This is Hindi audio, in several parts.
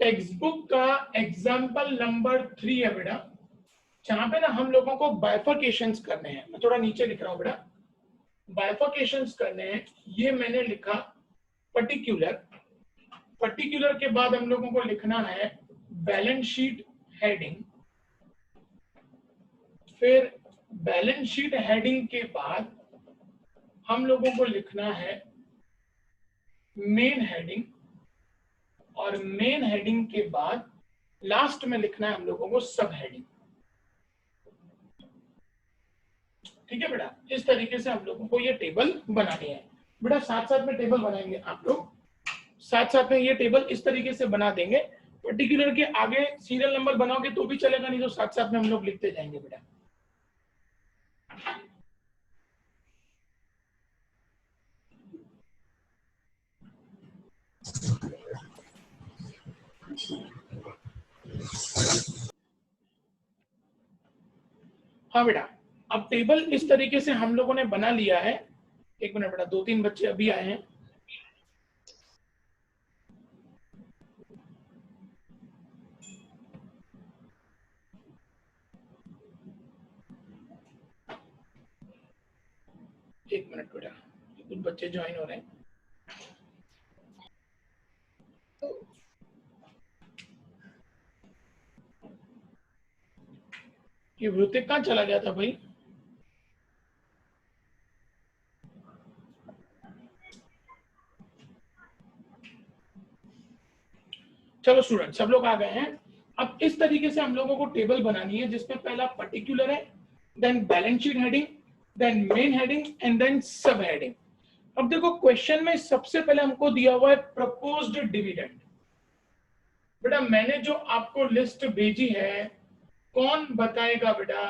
टेक्स्ट बुक का एग्जाम्पल नंबर 3 है बेटा, जहां पे ना हम लोगों को बाइफर्केशंस करने हैं। मैं थोड़ा नीचे लिख रहा हूं बेटा, बाइफर्केशंस करने हैं। ये मैंने लिखा पर्टिकुलर, पर्टिकुलर के बाद हम लोगों को लिखना है बैलेंस शीट हेडिंग, फिर बैलेंस शीट हेडिंग के बाद हम लोगों को लिखना है मेन हेडिंग, और मेन हेडिंग के बाद लास्ट में लिखना है हम लोगों को सब हेडिंग। ठीक है बेटा, इस तरीके से हम लोगों को ये टेबल बनानी है बेटा। साथ साथ में टेबल बनाएंगे आप लोग, साथ साथ में ये टेबल इस तरीके से बना देंगे। पर्टिकुलर के आगे सीरियल नंबर बनाओगे तो भी चलेगा, नहीं तो साथ साथ में हम लोग लिखते जाएंगे बेटा। हाँ बेटा, अब टेबल इस तरीके से हम लोगों ने बना लिया है। एक मिनट बेटा, 2-3 बच्चे अभी आए हैं। एक मिनट बेटा, कुछ बच्चे ज्वाइन हो रहे हैं। ये वृतिक कहाँ चला गया था भाई? चलो स्टूडेंट, सब लोग आ गए हैं। अब इस तरीके से हम लोगों को टेबल बनानी है, जिसमें पहला पर्टिकुलर है, then balance sheet heading, then main heading and then sub heading. अब देखो क्वेश्चन में सबसे पहले हमको दिया हुआ है प्रपोज्ड डिविडेंड। बेटा मैंने जो आपको लिस्ट भेजी है, कौन बताएगा बेटा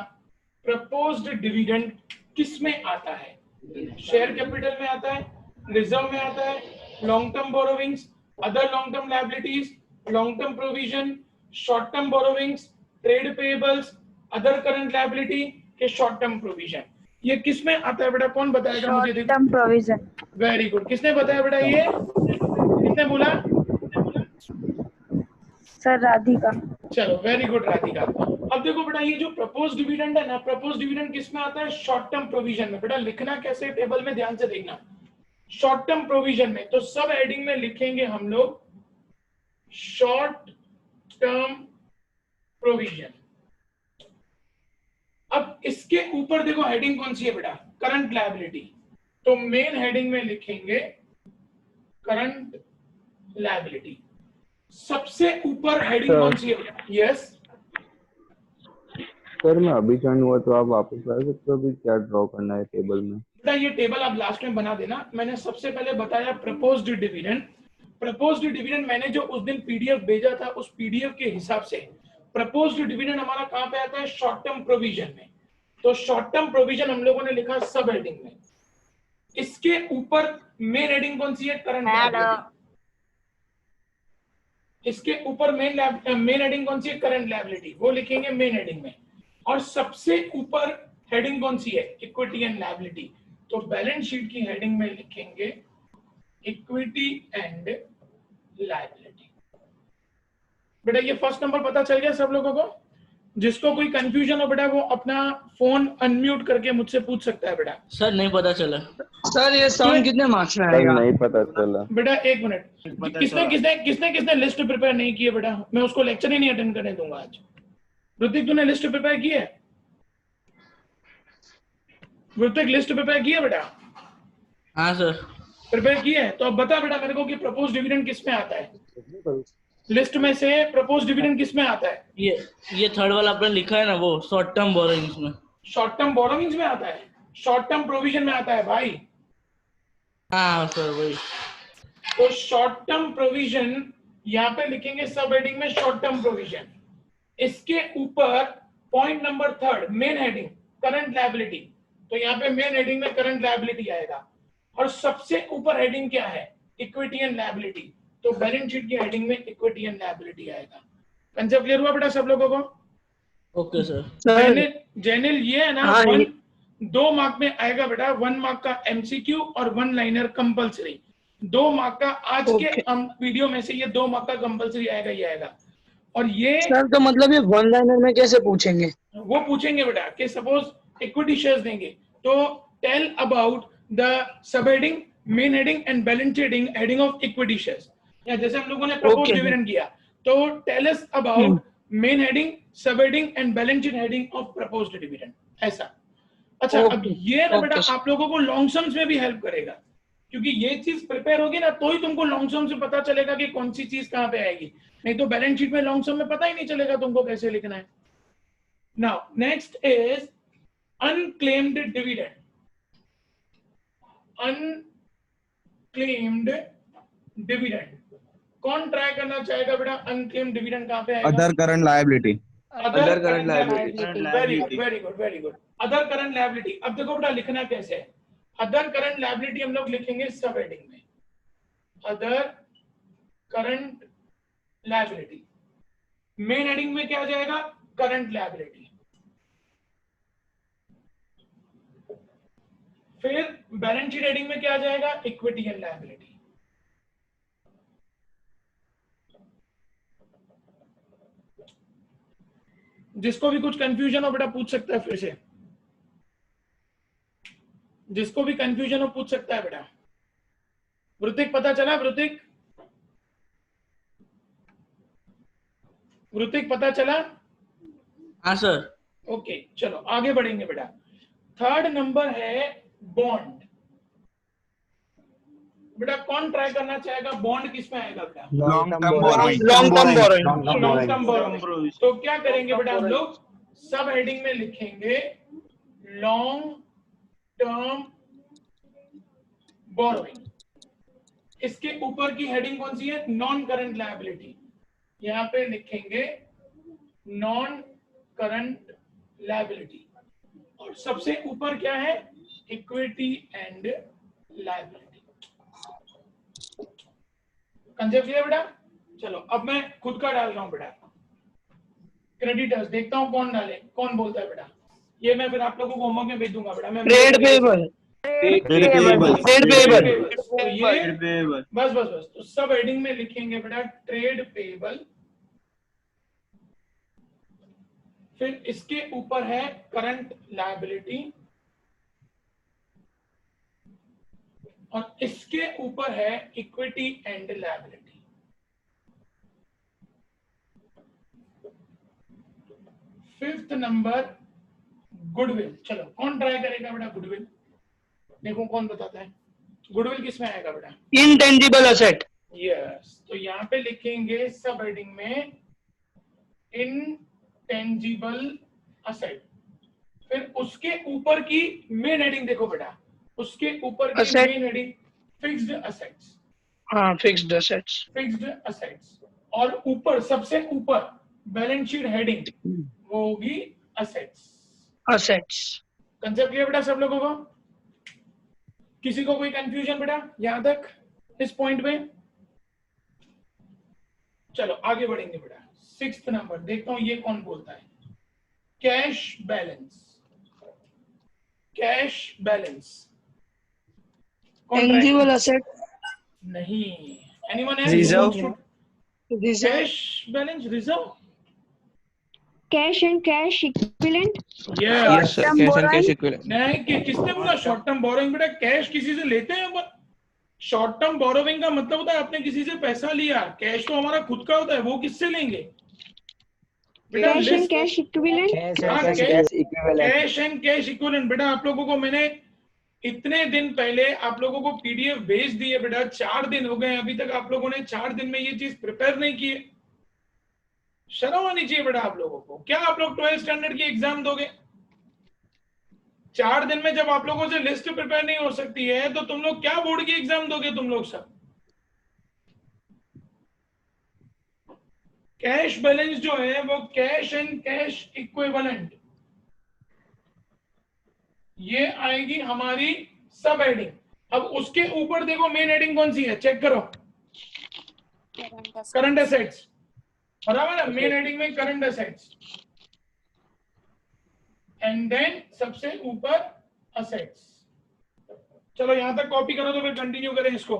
प्रपोज्ड डिविडेंड किस में आता है? शेयर कैपिटल में आता है, रिजर्व में आता है, long term borrowings, other long term liabilities, long term provision, short term borrowings, trade payables, other current liability के शॉर्ट टर्म प्रोविजन। ये किस में आता है बेटा, कौन बताएगा मुझे? Short term provision. Very good, किसने बताया बेटा? ये किसने बोला? सर राधिका। चलो वेरी गुड राधिका। अब देखो बेटा, ये जो प्रपोज डिविडेंड है ना, प्रपोज डिविडेंड किस में आता है? शॉर्ट टर्म प्रोविजन में। बेटा लिखना कैसे टेबल में, ध्यान से देखना। शॉर्ट टर्म प्रोविजन में, तो सब हेडिंग में लिखेंगे हम लोग शॉर्ट टर्म प्रोविजन। अब इसके ऊपर देखो हेडिंग कौन सी है बेटा? Current liability. तो मेन हेडिंग में लिखेंगे करंट लायबिलिटी। सबसे ऊपर हेडिंग कौन सी है? यस सर मैं अभी ज्वाइन हुआ, तो आप वापस बता सकते हो अभी क्या ड्रॉ करना है टेबल में? बेटा ये टेबल आप लास्ट में बना देना। मैंने सबसे पहले बताया प्रपोज्ड डिविडेंड। प्रपोज्ड डिविडेंड मैंने जो उस दिन पीडीएफ भेजा था, उस पीडीएफ के हिसाब से प्रपोज्ड डिविडेंड हमारा कहां पे आता है? शॉर्ट टर्म प्रोविजन में। तो शॉर्ट टर्म प्रोविजन हम लोगों ने लिखा सब हेडिंग में। इसके ऊपर मेन हेडिंग कौन सी है? Current liability. इसके ऊपर मेन हेडिंग कौन सी है? करंट लायबिलिटी, वो लिखेंगे मेन हेडिंग में। और सबसे ऊपर हेडिंग कौन सी है? Equity and liability. तो बैलेंस शीट की हेडिंग में लिखेंगे इक्विटी एंड लायबिलिटी। बेटा ये फर्स्ट नंबर पता चल गया सब लोगों को? जिसको कोई कंफ्यूजन हो बेटा, वो अपना फोन अनम्यूट करके मुझसे पूछ सकता है बेटा। सर नहीं पता चला। सर ये सॉन्ग कितने मार्क्स में आएगा? नहीं पता चला बेटा एक मिनट, किसने लिस्ट प्रिपेयर नहीं की है बेटा? मैं उसको लेक्चर ही नहीं अटेंड करने दूंगा आज। ऋतिक तूने लिस्ट प्रिपेयर की है? ऋतिक लिस्ट प्रिपेयर की है बेटा? हाँ सर प्रिपेयर की है। तो अब बता बेटा मेरे को कि प्रपोज डिविडेंड किस में आता है? लिस्ट में से प्रपोज डिविडेंड किस में आता है? ये थर्ड वाला आपने लिखा है ना, वो शॉर्ट टर्म बोरोइंग्स में। शॉर्ट टर्म बोरोइंग्स में आता है, शॉर्ट टर्म प्रोविजन में आता है भाई। हाँ सर वही। तो शॉर्ट टर्म प्रोविजन यहाँ पे लिखेंगे सब हेडिंग में शॉर्ट टर्म प्रोविजन। इसके ऊपर point number 3 main heading current liability. तो यहाँ पे मेन हेडिंग में करंट लायबिलिटी आएगा। और सबसे ऊपर हेडिंग क्या है? Equity and liability. तो बैलेंस शीट की हेडिंग में इक्विटी एंड लायबिलिटी आएगा। कंसेप्ट क्लियर हुआ बेटा सब लोगों को? Okay sir. जैनिल ये है ना, 2 मार्क में आएगा बेटा। 1 मार्क का एमसीक्यू और 1 लाइनर कंपल्सरी। 2 मार्क का आज के Okay. वीडियो में से ये 2 मार्क का कंपलसरी आएगा, ये आएगा। और ये सर तो मतलब ये वन लाइनर में कैसे पूछेंगे? वो पूछेंगे बेटा कि सपोज इक्विटी शेयर्स देंगे तो tell about the sub heading, main heading and balance heading heading of equity shares, या जैसे हम लोगों ने प्रपोज Okay. डिविडेंड किया तो tell us about main heading, sub heading and balance sheet heading of proposed dividend, ऐसा। अच्छा अब Okay. ये ना बेटा Okay. आप लोगों को लॉन्ग सम्स में भी हेल्प करेगा, क्योंकि ये चीज प्रिपेयर होगी ना तो ही तुमको लॉन्ग सम से पता चलेगा कि कौन सी चीज कहां पे आएगी, नहीं तो बैलेंस शीट में लॉन्ग सम में पता ही नहीं चलेगा तुमको कैसे लिखना है। Now next is unclaimed dividend. Unclaimed dividend कौन ट्राई करना चाहेगा बेटा? अनक्लेम्ड डिविडेंड कहां पे आएगा? Other current liability. Other current liability, very good very good very good. Other current liability, अब देखो बेटा लिखना कैसे है। अदर करंट लायबिलिटी हम लोग लिखेंगे सब हेडिंग में, other current liability. Main heading में क्या आ जाएगा? Current liability. फिर बैलेंस शीट हेडिंग में क्या आ जाएगा? Equity and liability. जिसको भी कुछ कंफ्यूजन हो बेटा पूछ सकता है, फिर से जिसको भी कंफ्यूजन हो पूछ सकता है बेटा। वृतिक पता चला? वृतिक, वृतिक पता चला? हाँ सर। ओके चलो आगे बढ़ेंगे बेटा। थर्ड नंबर है बॉन्ड। बेटा कौन ट्राई करना चाहेगा? बॉन्ड किस में आएगा बेटा? Long term borrowing. Long term borrowing. Long term borrowing. तो क्या करेंगे बेटा हम लोग? सब हेडिंग में लिखेंगे लॉन्ग टर्म बोरोइंग। इसके ऊपर की हेडिंग कौन सी है? Non current liability. यहां पे लिखेंगे नॉन करंट लायबिलिटी। और सबसे ऊपर क्या है? Equity and liability. Concept clear बेटा? चलो अब मैं खुद का डाल रहा हूं बेटा। क्रेडिटर्स देखता हूं कौन डाले, कौन बोलता है बेटा। ये मैं फिर आप लोगों को होमवर्क में भेज दूंगा बेटा। मैं trade payable. Trade trade payable. तो ये बस बस बस तो सब हेडिंग में लिखेंगे बेटा ट्रेड पेबल। फिर इसके ऊपर है करंट लायबिलिटी और इसके ऊपर है equity and liability. Fifth number goodwill. चलो कौन ट्राई करेगा बेटा गुडविल? देखो कौन बताता है। गुडविल किस में आएगा बेटा? Intangible asset. यस, तो यहां पे लिखेंगे सब हेडिंग में इनटेंजिबल असेट। फिर उसके ऊपर की मेन हेडिंग देखो बेटा, उसके ऊपर की Asset. Main heading fixed assets. हाँ, फिक्स्ड असेट्स। फिक्स्ड असेट्स और ऊपर सबसे ऊपर बैलेंस शीट हेडिंग वो होगी असेट्स। असेट्स। कंसेप्ट क्लियर बेटा सब लोगों को? किसी को कोई कंफ्यूजन बेटा यहां तक इस पॉइंट में? चलो आगे बढ़ेंगे बेटा। सिक्स्थ नंबर देखता हूं ये कौन बोलता है। Cash balance. Cash balance tangible asset. नहीं। Anyone else? Reserve. Cash balance reserve. Cash and cash equivalent. Yes sir, cash and cash नहीं किसने बोला शॉर्ट टर्म बोरोइंग? बेटा कैश किसी से लेते हैं अपन। शॉर्ट टर्म बोरोइंग का मतलब होता है आपने किसी से पैसा लिया। कैश तो हमारा खुद का होता है, वो किससे लेंगे बेटा? Cash and cash equivalent. Cash and cash equivalent. बेटा आप लोगों को मैंने इतने दिन पहले आप लोगों को पीडीएफ भेज दी है बेटा। 4 दिन हो गए अभी तक आप लोगों ने 4 दिन में ये चीज प्रिपेयर नहीं की है। शर्म आनी चाहिए बेटा आप लोगों को। क्या आप लोग 12th स्टैंडर्ड की एग्जाम दोगे? 4 दिन में जब आप लोगों से लिस्ट प्रिपेयर नहीं हो सकती है तो तुम लोग क्या बोर्ड की एग्जाम दोगे तुम लोग सब? कैश बैलेंस जो है वो कैश एंड कैश इक्विवेलेंट ये आएगी हमारी सब हेडिंग। अब उसके ऊपर देखो मेन हेडिंग कौन सी है, चेक करो। करंट एसेट्स, बराबर है। मेन हेडिंग में करंट एसेट्स एंड देन सबसे ऊपर असेट्स। चलो यहां तक कॉपी करो तो फिर कंटिन्यू करें इसको।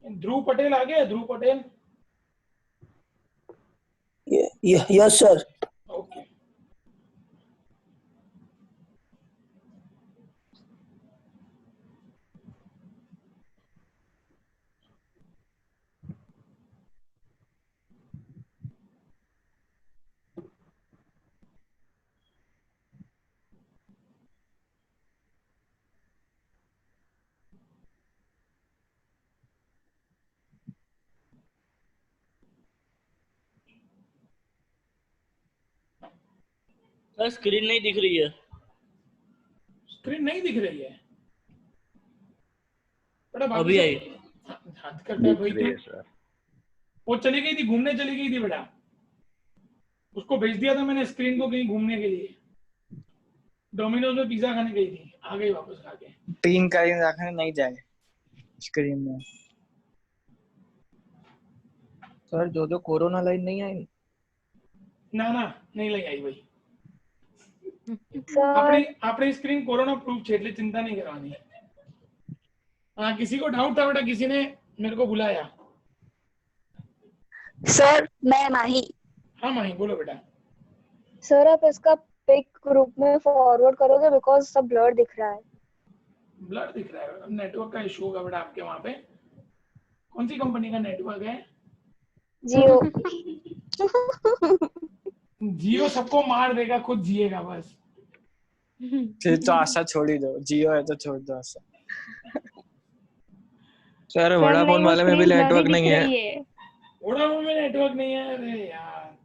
ध्रुव पटेल आ गया? Dhruv Patel? Yes, sir. Okay. Sir screen नहीं दिख रही है। स्क्रीन नहीं दिख रही है? बड़ा बाकी अभी सब आई। हाथ करता है भाई दिख रही है तू। सर। वो चली गई थी, घूमने चली गई थी बेटा। उसको भेज दिया था मैंने स्क्रीन को कहीं घूमने के लिए। डोमिनोज में पिज्जा खाने गई थी, आ गई वापस खा के। 3 करीन रखने नहीं जाए स्क्रीन में। सर जो कोरोना लाइन नहीं आई। ના નહીં લઈ આવી ભાઈ। सर આપણી स्क्रीन कोरोना प्रूफ છે એટલે चिंता नहीं करवानी। हाँ, किसी को डाउट था बेटा? किसी ने मेरे को बुलाया? सर मैं माही। हाँ माही बोलो बेटा। सर आप इसका पिक ग्रुप में फॉरवर्ड करोगे बिकॉज सब ब्लर दिख रहा है। ब्लर दिख रहा है? नेटवर्क का इशू होगा बेटा आपके वहां पे। कौन सी कंपनी का नेटवर्क है? जियो। जियो सबको मार देगा, खुद जिएगा बस। फिर तो आशा छोड़ ही दो, जियो है तो छोड़ दो आशा। सर वोडाफोन वाले में भी नेटवर्क नहीं है। वोडाफोन में नेटवर्क नहीं है? अरे यार।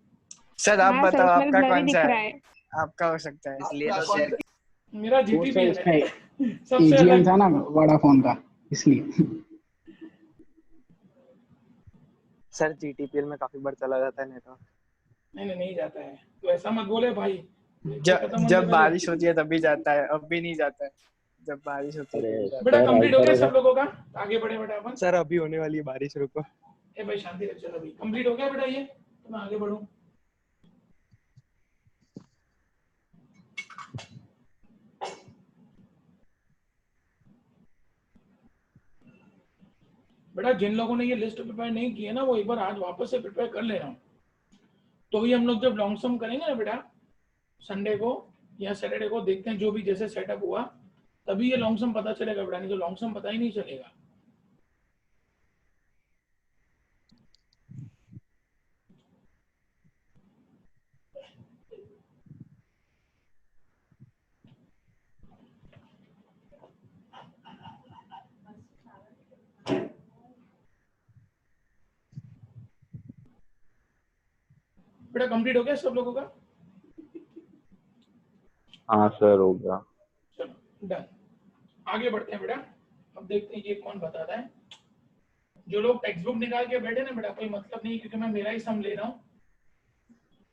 सर आप हाँ, बताओ सर, उसमें आपका blurry कौन दिख सा रहा है? है। आपका हो सकता है इसलिए तो शेयर। मेरा वो जीटीपी सर है इसका सबसे एजीएम अलग। था ना वोडाफोन का, इसलिए। सर जीटीपीएल में काफी बार चला जाता है नेटवर्क। नहीं जाता है तो ऐसा मत बोले भाई। जब बारिश होती है तभी जाता है, अब भी नहीं जाता है। जब बारिश होती है तभी जाता बेटा सर, कंप्लीट हो गया ऐसा सब लोगों का? आगे बढ़े बेटा अपन। सर अभी होने वाली है बारिश, रुको। ए भाई शांति रख, चलो भाई कंप्लीट हो गया बेटा ये, तो मैं आगे बढ़ूं। बेटा जिन लोगों ने ये लिस्ट प्रिपेयर नहीं की है ना, वो एक बार आज वापस से प्रिपेयर कर लेना। तो ये हम लोग जब लॉन्ग सम करेंगे ना बेटा, संडे को या सैटरडे को, देखते हैं जो भी जैसे सेटअप हुआ तभी ये लॉन्ग सम पता चलेगा बेटा, नहीं तो लॉन्ग सम पता ही नहीं चलेगा। बेटा कंप्लीट हो गया सब लोगों का? हाँ सर हो गया। चलो डन, आगे बढ़ते हैं बेटा। अब देखते हैं ये कौन बताता है। जो लोग टेक्स्ट बुक निकाल के बैठे ना बेटा, कोई मतलब नहीं, क्योंकि मैं मेरा ही सम ले रहा हूँ।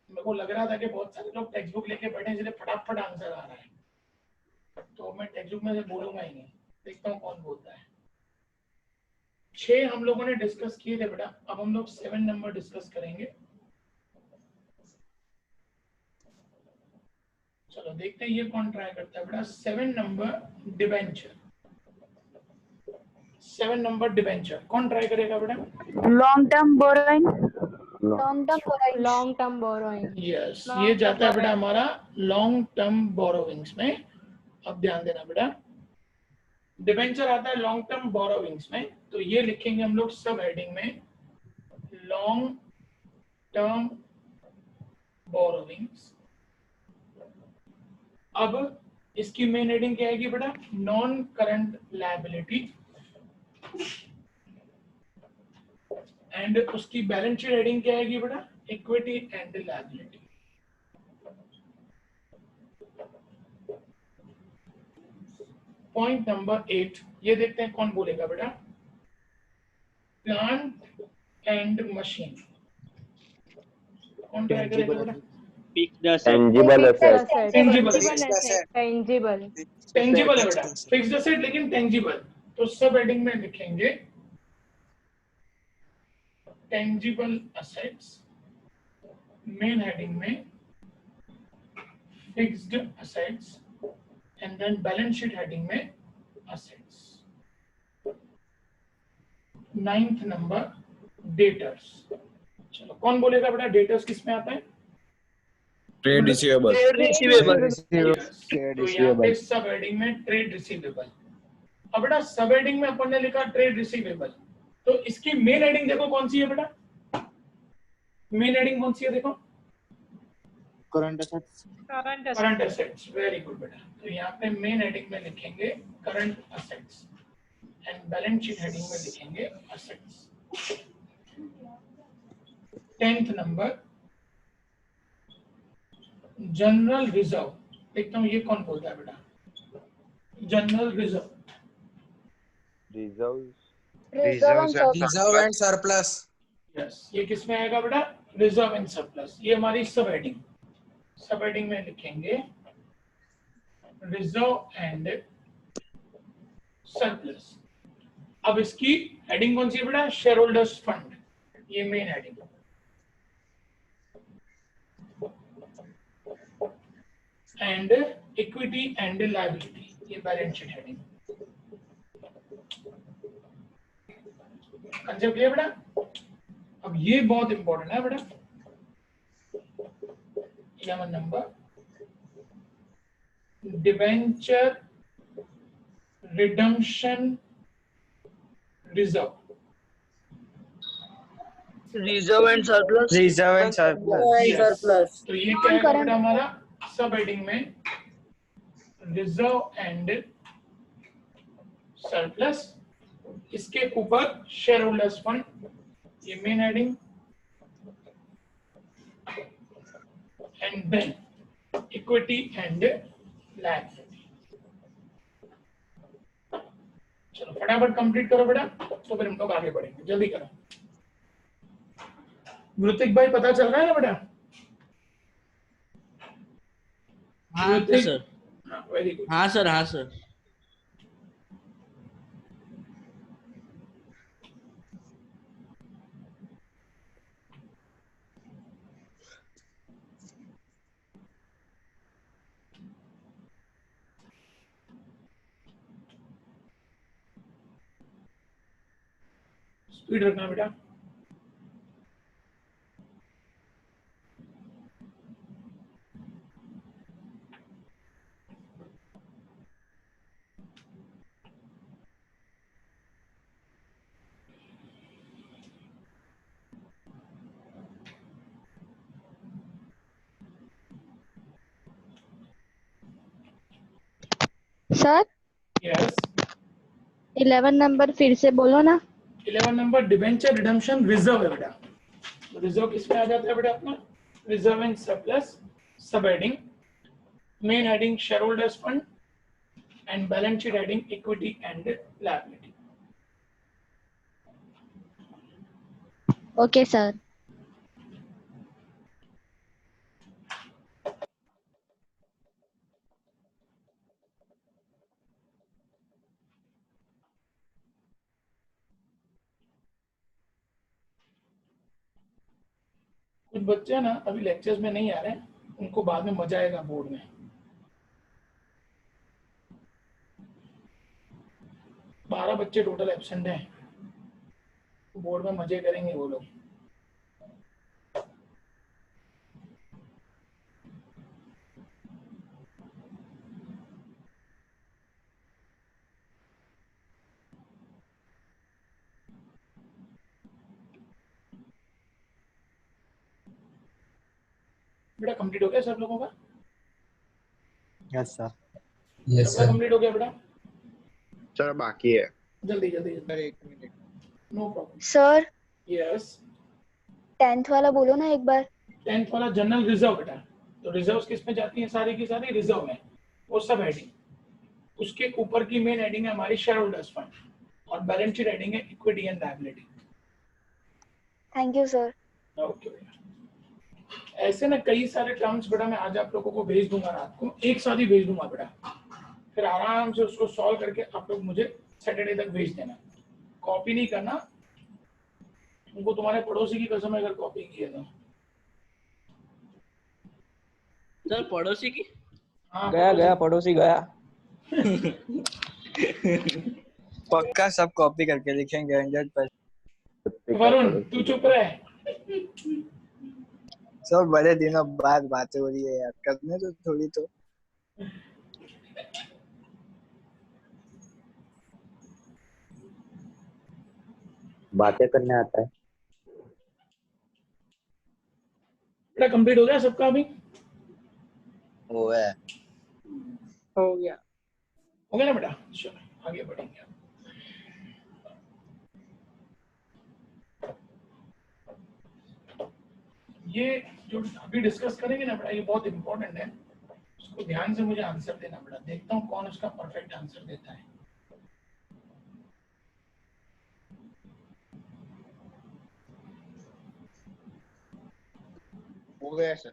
मेरे को लग रहा था कि बहुत सारे लोग टेक्स्ट बुक लेके बैठे, इसलिए फटाफट आंसर आ रहा है, तो मैं टेक्स्ट बुक में से बोलूंगा ही नहीं। देखता हूँ कौन बोलता है। 6 हम लोगों ने डिस्कस किए थे बेटा, अब हम लोग 7 नंबर डिस्कस करेंगे। चलो देखते हैं ये कौन ट्राई करता है बेटा। 7 नंबर डिबेंचर। 7 नंबर डिबेंचर कौन ट्राई करेगा बेटा? Long term borrowing. Long term borrowing. Yes, ये जाता है बेटा हमारा लॉन्ग टर्म बोरोविंग्स में। अब ध्यान देना बेटा, डिबेंचर आता है लॉन्ग टर्म बोरोविंग्स में, तो ये लिखेंगे हम लोग सब हेडिंग में लॉन्ग टर्म बोरोविंग्स। अब इसकी मेन हेडिंग क्या आएगी बेटा? नॉन करंट लायबिलिटी, एंड उसकी बैलेंस शीट हेडिंग क्या आएगी बेटा? Equity and liability. Point number 8, ये देखते हैं कौन बोलेगा बेटा? Plant and machine. कौन ट्राई करेगा बेटा? Tangible asset. टेंजिबल है बेटा, Fixed फिक्स्ड एसेट लेकिन टेंजिबल। तो सब हेडिंग में लिखेंगे टेंजिबल एसेट्स, मेन हेडिंग में fixed assets, and then balance sheet heading में एसेट्स। 9th number debtors. चलो कौन बोलेगा बेटा डेटर्स किस में आता है? Trade receivable. Trade receivable. Yes. तो यहाँ पे सब हेडिंग में ट्रेड रिसीवेबल। अब बेटा सब हेडिंग में अपन ने लिखा ट्रेड रिसीवेबल, तो इसकी मेन हेडिंग देखो कौन सी है बेटा? मेन हेडिंग कौन सी है देखो? Current assets. Current assets. Very good बेटा। तो यहाँ पे मेन हेडिंग में लिखेंगे current assets and balance sheet heading में लिखेंगे assets. 10th number general reserve. देखता हूँ ये कौन बोलता है बेटा? General reserve. Reserve and surplus. Yes, ये किस में आएगा बेटा? Reserve and surplus. ये हमारी सब हेडिंग। सब हेडिंग में लिखेंगे रिजर्व एंड सरप्लस। अब इसकी हेडिंग कौन सी है बेटा? Share holders fund. ये main heading. And equity and liability, ये balance sheet heading. Concept clear बेटा? अब ये बहुत इंपॉर्टेंट है बेटा। 11 number debenture redemption reserve. Reserve and surplus. Reserve and surplus. तो ये क्या है बेटा हमारा? सब हेडिंग में रिजर्व एंड सरप्लस, इसके ऊपर शेयर होल्डर्स फंड, ये main heading. And then equity and liability. चलो फटाफट कंप्लीट करो बेटा, तो फिर हम लोग आगे बढ़ेंगे। जल्दी करो। ऋतिक भाई पता चल रहा है ना बेटा? हाँ सर। Very good. हाँ सर, हाँ सर। स्पीड रखना बेटा। Sir yes. 11 नंबर फिर से बोलो ना। 11 नंबर डिबेंचर रिडम्पशन रिजर्व है बेटा। रिजर्व किसमें आ जाता है बेटा अपना? रिजर्व एंड सरप्लस, सब heading, main heading share holders fund and balance sheet heading equity and liability. Okay sir. कुछ बच्चे ना अभी लेक्चर्स में नहीं आ रहे हैं, उनको बाद में मजा आएगा बोर्ड में। बारह बच्चे टोटल एब्सेंट हैं, बोर्ड में मजे करेंगे वो लोग। बेटा कंप्लीट हो गया सब लोगों का? Yes sir. सबका कंप्लीट हो गया बेटा? सर बाकी है। जल्दी जल्दी जल्दी। एक minute. No problem. Sir yes. 10th वाला बोलो ना एक बार। 10th वाला जनरल रिजर्व बेटा। तो रिजर्व्स किस में जाती हैं? सारी की सारी रिजर्व में, वो सब हेडिंग। उसके ऊपर की मेन हेडिंग है हमारी शेयर होल्डर्स फंड और बैलेंस शीट हेडिंग है equity and liability. Thank you sir. Okay बेटा। ऐसे ना कई सारे टर्म्स बेटा मैं आज आप लोगों को भेज दूंगा, रात को एक साथ ही भेज दूंगा बेटा, फिर आराम से उसको सॉल्व करके आप लोग मुझे सैटरडे तक भेज देना। कॉपी नहीं करना, उनको तुम्हारे पड़ोसी की कसम है अगर कॉपी किए तो। सर पड़ोसी की? हाँ गया पड़ोसी गया। पक्का सब कॉपी करके लिखेंगे 100%। वरुण तू चुप रहे। सब बड़े दिनों बाद बातें हो रही है यार, करने तो थोड़ी तो। बातें करने आता है। बेटा कंप्लीट हो गया सबका अभी? वो है हो गया। हो गया ना बेटा? चलो आगे बढ़ेंगे। ये जो अभी डिस्कस करेंगे ना बेटा, ये बहुत इंपॉर्टेंट है, उसको ध्यान से मुझे आंसर देना बेटा। देखता हूँ कौन उसका परफेक्ट आंसर देता है। हो गया सर।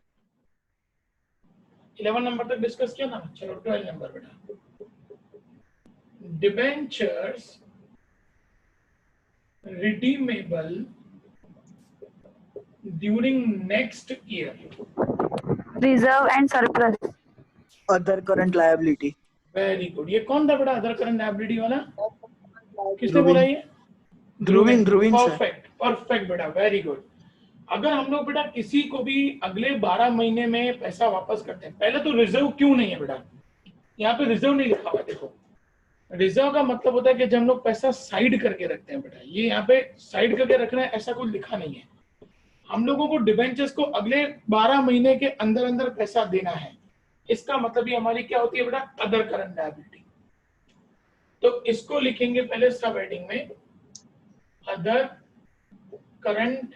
11 नंबर तक डिस्कस किया ना, चलो 12 नंबर बेटा। Debentures redeemable during next year. Reserve and surplus. Other current liability. Very good. ये कौन था बेटा अदर करंट लायबिलिटी वाला? किसने बोला ये? ध्रुविन सर। परफेक्ट परफेक्ट बेटा, वेरी गुड। अगर हम लोग बेटा किसी को भी अगले 12 महीने में पैसा वापस करते हैं, पहले तो रिजर्व क्यों नहीं है बेटा? यहाँ पे रिजर्व नहीं लिखा हुआ। देखो रिजर्व का मतलब होता है कि जब हम लोग पैसा साइड करके रखते हैं बेटा, ये यहाँ पे साइड करके रखना है ऐसा कुछ लिखा नहीं है। हम लोगों को डिबेंचर्स को अगले 12 महीने के अंदर अंदर पैसा देना है, इसका मतलब ये हमारी क्या होती है बेटा? Other current liability. तो इसको लिखेंगे पहले सब हेडिंग में अदर करंट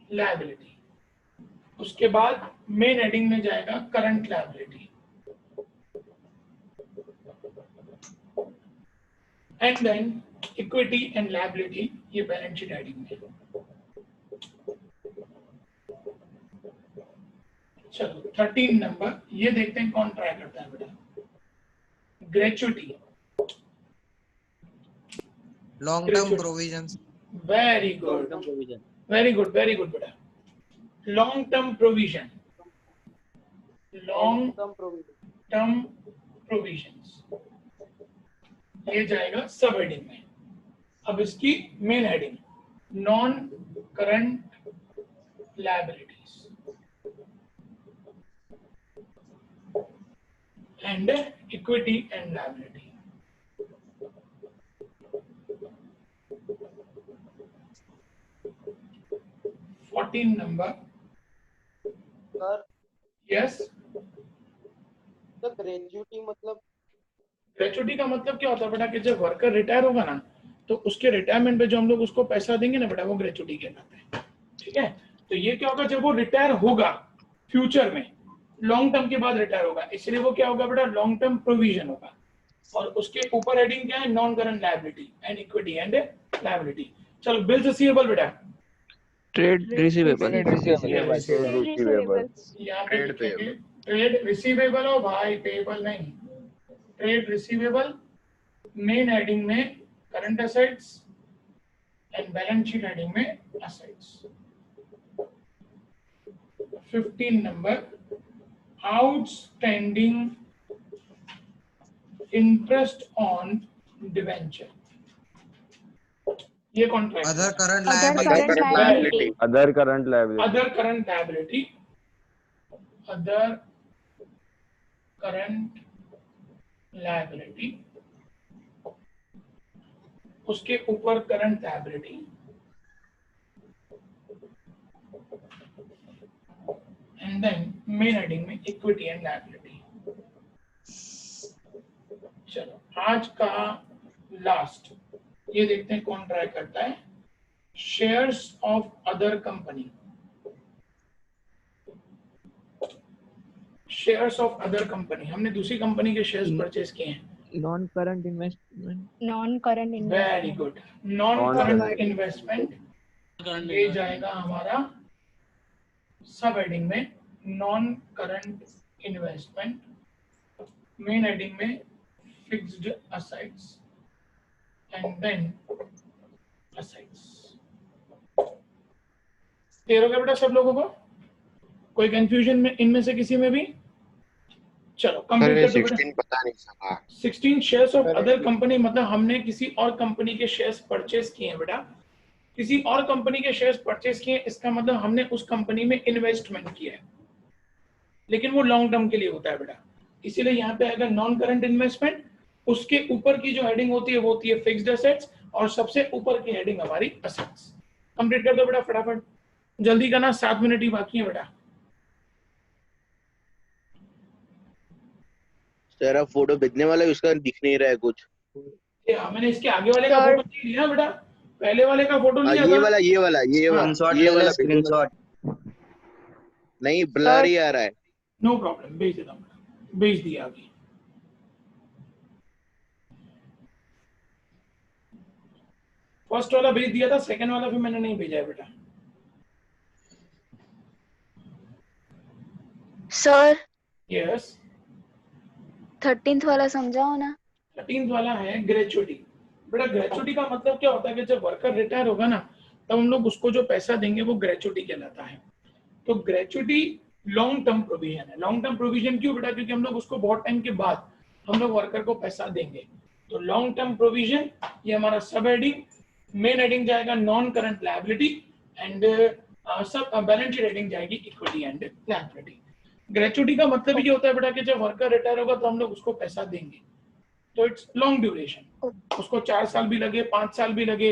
लायबिलिटी, उसके बाद मेन हेडिंग में जाएगा current liability, and then equity and liability, ये बैलेंस शीट हेडिंग में। चलो 13 नंबर, ये देखते हैं कौन ट्राई करता है बेटा। Gratuity, long term provisions. Very good very good very good बेटा। Long term provision, long term provisions, ये जाएगा सब हेडिंग में। अब इसकी main heading non current liabilities and equity and liability. Number sir yes. तो ग्रेजुटी मतलब? ग्रेचुटी का मतलब क्या होता है बेटा कि जब वर्कर रिटायर होगा ना, तो उसके रिटायरमेंट पे जो हम लोग उसको पैसा देंगे ना बेटा, वो ग्रेचुटी कहलाता है। ठीक है, तो ये क्या होगा जब वो रिटायर होगा फ्यूचर में, लॉन्ग टर्म के बाद रिटायर होगा, इसलिए वो क्या होगा बेटा? लॉन्ग टर्म प्रोविजन होगा। और उसके ऊपर हेडिंग क्या है? Non current liability and equity and liability. चलो बिल्स रिसीवेबल बेटा, ट्रेड रिसीवेबल। ट्रेड रिसीवेबल हो भाई, पेबल नहीं। ट्रेड रिसीवेबल मेन हेडिंग में current assets and balance sheet heading में assets. 15 number outstanding interest on debenture, ये contract. Other current liability. Other current liability. Other current liability, other current liability, उसके ऊपर current liability and then main heading में इक्विटी एंड लायबिलिटी। चलो आज का लास्ट, ये देखते हैं कौन ट्राई करता है। Shares of other company, shares of other company, हमने दूसरी कंपनी के शेयर्स परचेज किए हैं। Non current investment. Non current very good, non current investment, ये जाएगा हमारा सब हेडिंग में non current investment, main heading में fixed assets and then assets. Clear हो गया बेटा सब लोगों को? कोई कंफ्यूजन में इनमें से किसी में भी? चलो कंप्लीट कर दो बेटा। 16 पता नहीं चला। 16 शेयर्स ऑफ अदर कंपनी मतलब हमने किसी और कंपनी के शेयर्स परचेज किए हैं बेटा, किसी और कंपनी के शेयर्स परचेज किए, इसका मतलब हमने उस कंपनी में इन्वेस्टमेंट किया है, लेकिन वो लॉन्ग टर्म के लिए होता है बेटा। इसीलिए यहाँ पे अगर नॉन करंट इन्वेस्टमेंट, उसके ऊपर की जो हेडिंग होती है वो होती है फिक्स्ड एसेट्स, और सबसे ऊपर की हेडिंग हमारी असेट्स। कंप्लीट कर दो बेटा फटाफट, जल्दी करना, 7 मिनट ही बाकी है बेटा। सर आप फोटो भेजने वाला है, उसका दिख नहीं रहा है कुछ। मैंने इसके आगे वाले का फोटो नहीं लिया बेटा, पहले वाले का फोटो लिया ये था। वाला ये वाला ये वाला ये वाला स्क्रीनशॉट नहीं, ब्लर ही आ रहा है। नो प्रॉब्लम, भेज देता हूँ बेटा, भेज दिया अभी। फर्स्ट वाला भेज दिया था, सेकंड वाला फिर मैंने नहीं भेजा है बेटा। सर यस, 13th वाला समझाओ ना। 13th वाला है ग्रेचुटी। बेटा ग्रेचुटी का मतलब क्या होता है कि जब वर्कर रिटायर होगा ना, तब हम लोग उसको जो पैसा देंगे वो ग्रेचुटी कहलाता है। तो ग्रेचुटी लॉन्ग टर्म प्रोविजन है। लॉन्ग टर्म प्रोविजन क्यों बेटा? क्योंकि हम लोग उसको बहुत टाइम के बाद हम लोग वर्कर को पैसा देंगे। तो लॉन्ग टर्म प्रोविजन ये हमारा सब हेडिंग, मेन हेडिंग जाएगा नॉन करंट लायबिलिटी, एंड सब बैलेंस शीट हेडिंग जाएगी इक्विटी एंड लायबिलिटी। ग्रेचुटी का मतलब ये होता है बेटा कि जब वर्कर रिटायर होगा तो हम लोग उसको पैसा देंगे। तो इट्स लॉन्ग ड्यूरेशन, उसको 4 साल भी लगे, 5 साल भी लगे,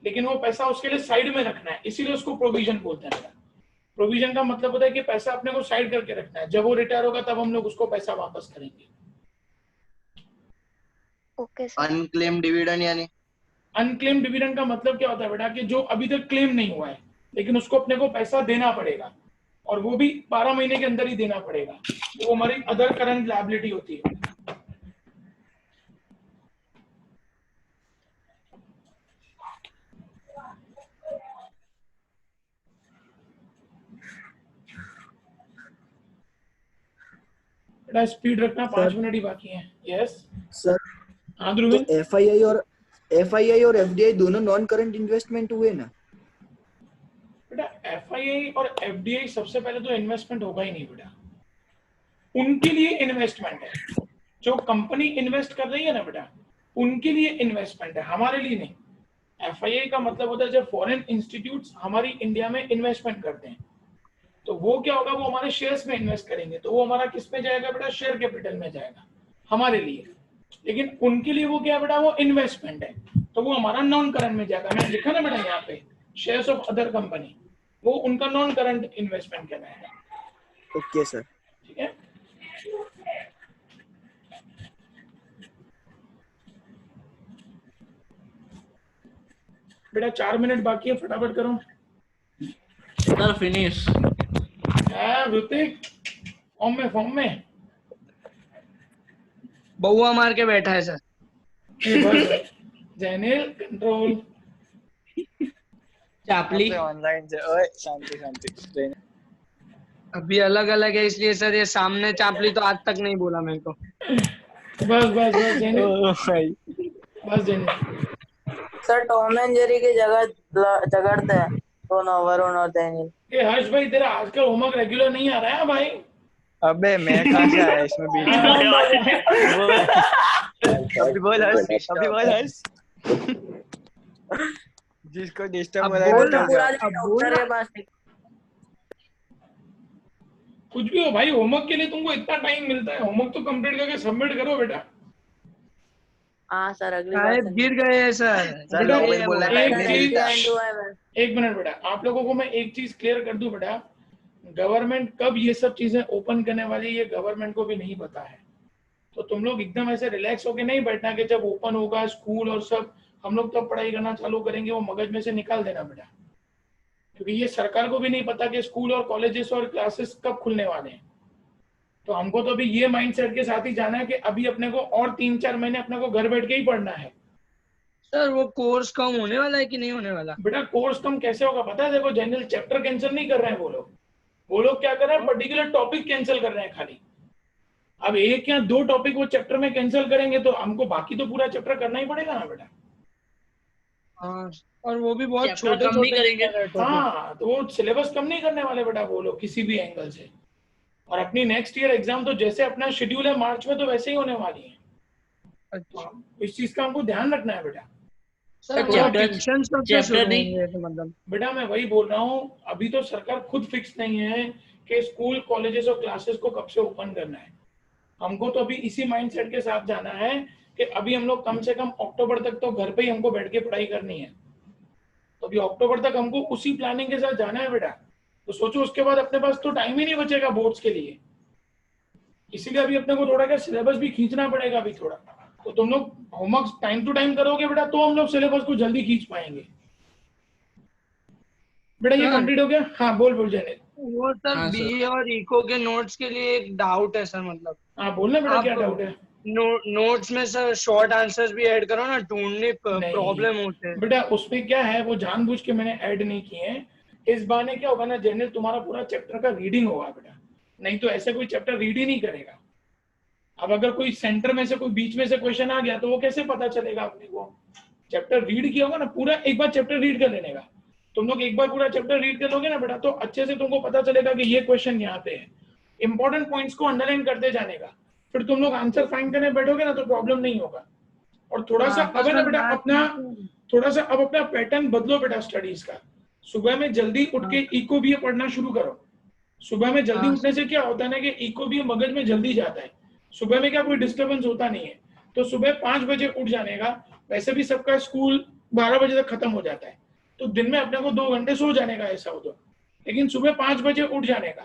लेकिन वो पैसा उसके लिए साइड में रखना है, इसीलिए उसको प्रोविजन बोलते हैं बेटा। प्रोविजन का मतलब होता है कि पैसा अपने को साइड करके रखना है, जब वो रिटायर होगा तब हम लोग उसको पैसा वापस करेंगे। Okay sir. अनक्लेम डिविडेंड यानी अनक्लेम डिविडेंड का मतलब क्या होता है बेटा कि जो अभी तक क्लेम नहीं हुआ है, लेकिन उसको अपने को पैसा देना पड़ेगा, और वो भी 12 महीने के अंदर ही देना पड़ेगा। वो हमारी अदर करंट लायबिलिटी होती है। बेटा स्पीड रखना, 5 मिनट ही बाकी हैं। Yes sir. हाँ ध्रुवीन, तो एफआईआई और एफडीआई दोनों नॉन करंट इन्वेस्टमेंट हुए ना? बेटा एफआईआई और एफडीआई सबसे पहले तो इन्वेस्टमेंट होगा ही नहीं बेटा, उनके लिए इन्वेस्टमेंट है। जो कंपनी इन्वेस्ट कर रही है ना बेटा, उनके लिए इन्वेस्टमेंट है, हमारे लिए नहीं। एफआईआई का मतलब होता है जब फॉरेन इंस्टीट्यूट्स हमारी इंडिया में इन्वेस्टमेंट करते हैं, तो वो क्या होगा, वो हमारे शेयर्स में इन्वेस्ट करेंगे, तो वो हमारा किस में जाएगा बेटा? शेयर कैपिटल में जाएगा हमारे लिए। लेकिन उनके लिए वो क्या है बेटा? वो इन्वेस्टमेंट है, तो वो हमारा नॉन करंट में जाएगा। मैंने लिखा ना बेटा यहाँ पे, शेयर्स ऑफ अदर कंपनी, वो उनका नॉन करंट इन्वेस्टमेंट कहलाएगा। Okay sir. ठीक है, बेटा 4 मिनट बाकी है, फटाफट करो। Sir finish. ऋतिक फॉर्म में बउआ मार के बैठा है सर। जैनिल कंट्रोल। चापली ऑनलाइन ओए शांति शांति। अभी अलग अलग है इसलिए सर, ये सामने चापली तो आज तक नहीं बोला मेरे को। बस जैनिल, बस Jainil. Sir Tom and Jerry की जगह झगड़ते हैं दोनों, वरुण और डैनियल। ये हर्ष भाई तेरा आजकल होमवर्क रेगुलर नहीं आ रहा है भाई। अबे मैं कहाँ से आया इसमें बीच में? अभी बोल हर्ष। जिसको डिस्टर्ब हो रहा है बोल पूरा डॉक्टर के पास। कुछ भी हो भाई, होमवर्क के लिए तुमको इतना टाइम मिलता है, होमवर्क तो कंप्लीट करके सबमिट करो बेटा। हाँ सर, अगली बार गिर गए हैं सर। एक मिनट बेटा, आप लोगों को मैं एक चीज क्लियर कर दूं बेटा, गवर्नमेंट कब ये सब चीजें ओपन करने वाली है गवर्नमेंट को भी नहीं पता है। तो तुम लोग एकदम ऐसे रिलैक्स होके नहीं बैठना कि जब ओपन होगा स्कूल और सब हम लोग तब पढ़ाई करना चालू करेंगे, वो मगज में से निकाल देना बेटा, क्योंकि ये सरकार को भी नहीं पता कि स्कूल और कॉलेजेस और क्लासेस कब खुलने वाले हैं। तो हमको तो अभी ये माइंडसेट के साथ ही जाना है कि अभी अपने को और 3-4 महीने अपने को घर बैठ के ही पढ़ना है। सर वो कोर्स कम होने वाला है कि नहीं होने वाला? बेटा कोर्स कम कैसे होगा पता है? देखो जनरल चैप्टर कैंसिल नहीं कर रहे हैं वो लोग क्या कर रहे हैं? पर्टिकुलर टॉपिक कैंसिल कर रहे हैं खाली। अब 1 या 2 टॉपिक वो चैप्टर में कैंसिल करेंगे तो हमको बाकी तो पूरा चैप्टर करना ही पड़ेगा ना बेटा। हाँ, और वो भी बहुत छोटे कम नहीं करेंगे। हाँ, तो वो सिलेबस कम नहीं करने वाले बेटा वो लोग किसी भी एंगल से। और अपनी नेक्स्ट ईयर एग्जाम तो जैसे अपना शेड्यूल है मार्च में, तो वैसे ही होने वाली है। अच्छा। इस चीज का हमको ध्यान रखना है बेटा। सर अच्छा, थोड़ा ट्यूशन सब तो शुरू होंगे तो मतलब बेटा मैं वही बोल रहा हूँ, अभी तो सरकार खुद फिक्स नहीं है कि स्कूल कॉलेजेस और क्लासेस को कब से ओपन करना है। हमको तो अभी इसी माइंडसेट के साथ जाना है कि अभी हम लोग कम से कम अक्टूबर तक तो घर पे ही हमको बैठ के पढ़ाई करनी है। तो अभी अक्टूबर तक हमको उसी प्लानिंग के साथ जाना है बेटा। तो सोचो उसके बाद अपने पास तो टाइम ही नहीं बचेगा बोर्ड्स के लिए, इसीलिए अभी अपने को थोड़ा क्या सिलेबस भी खींचना पड़ेगा अभी थोड़ा। तो तुम लोग होमवर्क टाइम टू टाइम करोगे बेटा तो हम लोग सिलेबस को जल्दी खींच पाएंगे। बेटा ये कंप्लीट हो गया? हाँ बोल बोल जाने। वो सर बीए और इको के नोट्स के लिए एक डाउट है सर, मतलब हाँ बोलना बेटा क्या डाउट है? नोट्स में सर शॉर्ट आंसर्स भी ऐड करो ना, ढूंढने प्रॉब्लम होते हैं बेटा। उसमें क्या है, वो जानबूझ के मैंने ऐड नहीं किए हैं। इस बहाने क्या होगा ना, जनरल तुम्हारा पूरा चैप्टर का रीडिंग होगा बेटा, नहीं तो ऐसे कोई चैप्टर रीड ही नहीं करेगा। अब अगर कोई सेंटर में से कोई बीच में से क्वेश्चन आ गया तो वो कैसे पता चलेगा अपने को? चैप्टर रीड किया होगा ना पूरा, एक बार चैप्टर रीड कर लेने का। तुम लोग एक बार पूरा चैप्टर रीड कर लोगे ना बेटा तो अच्छे से तुमको पता चलेगा कि ये क्वेश्चन यहाँ पे है। इंपॉर्टेंट पॉइंट्स को अंडरलाइन करते जाने का, फिर तुम लोग आंसर फाइंड करने बैठोगे ना तो प्रॉब्लम नहीं होगा। और थोड़ा सा अब ना बेटा अपना थोड़ा सा अब अपना पैटर्न बदलो बेटा स्टडीज का। सुबह में जल्दी उठ के इको बीए पढ़ना शुरू करो। सुबह में जल्दी उठने से क्या होता है ना कि इको बीए मगज में जल्दी जाता है। सुबह में क्या कोई डिस्टर्बेंस होता नहीं है, तो सुबह 5 बजे उठ जाने का। वैसे भी सबका स्कूल 12 बजे तक खत्म हो जाता है, तो दिन में अपने को 2 घंटे सो जाने का ऐसा हो तो, लेकिन सुबह 5 बजे उठ जाने का।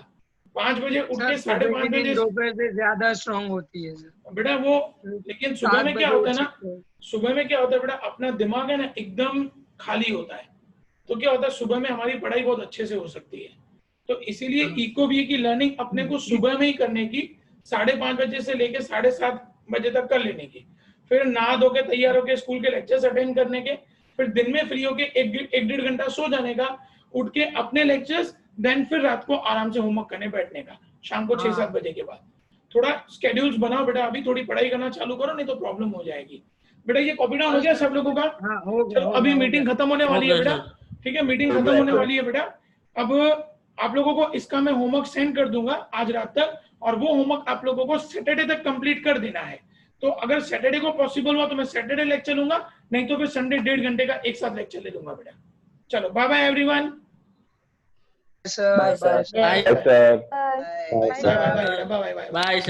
5 बजे उठ के 5:30 बजे दोपहर से ज्यादा स्ट्रांग होती है बेटा वो। लेकिन सुबह में क्या होता है ना, सुबह में क्या होता है बेटा, अपना दिमाग है ना एकदम खाली होता है, तो क्या होता है सुबह में हमारी पढ़ाई बहुत अच्छे से हो सकती है। तो इसीलिए इको बीए की लर्निंग अपने को सुबह में ही करने की, 5:30 बजे से लेके 7:30 बजे तक कर लेने की। फिर नहा धो के तैयार होके स्कूल के लेक्चर्स अटेंड करने के, फिर दिन में फ्री होके 1-1.5 घंटा सो जाने का, उठ के अपने लेक्चर्स, देन फिर रात को आराम से होमवर्क करने बैठने का शाम को 6-7 बजे के बाद। थोड़ा स्केड्यूल्स बनाओ बेटा, अभी थोड़ी पढ़ाई करना चालू करो, नहीं तो प्रॉब्लम हो जाएगी बेटा। ये कॉपी डाउन हो गया सब लोगों का? चलो अभी मीटिंग खत्म होने वाली है बेटा, ठीक है मीटिंग खत्म होने वाली है बेटा। अब आप लोगों को इसका मैं होमवर्क सेंड कर दूंगा आज रात तक, और वो होमवर्क आप लोगों को सैटरडे तक कंप्लीट कर देना है। तो अगर सैटरडे को पॉसिबल हुआ तो मैं सैटरडे लेक्चर लूंगा, नहीं तो फिर संडे 1.5 घंटे का एक साथ लेक्चर ले लूंगा बेटा। चलो bye bye everyone. Bye bye sir bye bye bye bye.